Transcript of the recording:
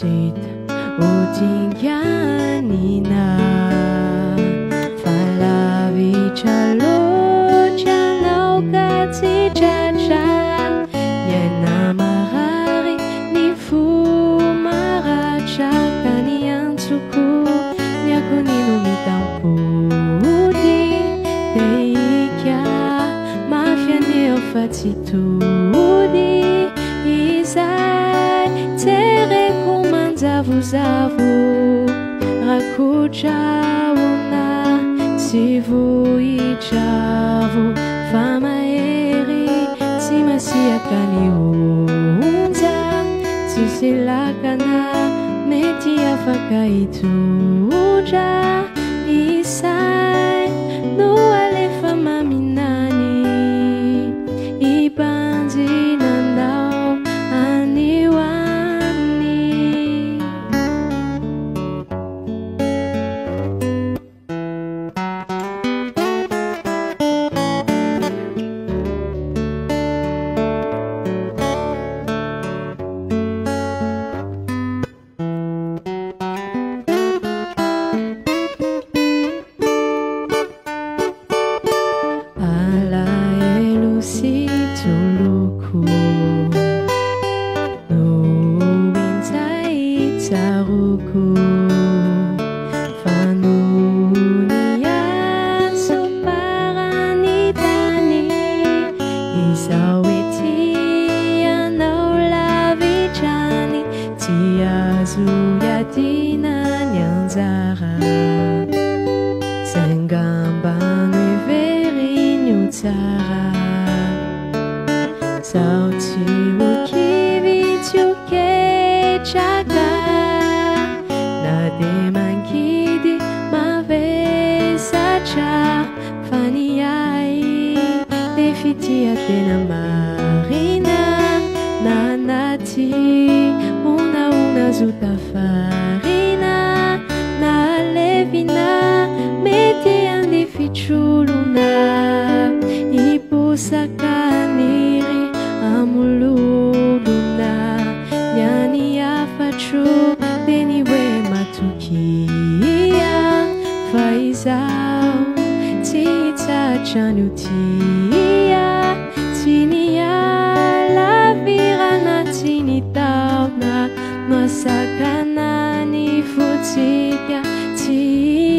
sit utingianina falavi chalocha naukati chacha yena marari ni fumaracha kaniantuku nyakuninu mitampudi teikia mafia neofatitudi izai tere kumanzavuzavu rakuchauna sivu ichavu famaeri simasiakaniunza sisilakana metia fakaituja isai nualefa maminani ibanzi nandao aniwani ala elusituluku nuwintaitaruku fanuniaso paranitani isawetianaulavichani tiazuyatina nyanzara sengambanu verinyutsara sauti ukivitukechaga nademankidi mavesacha faniyai defitia tena marina nanati una zutafarina nalevina metiandifichuluna ipusakaniri amululuna nyani afachu deniwe matukia faizau titachanutia tinia lavirana tinitauna masakanani futika tia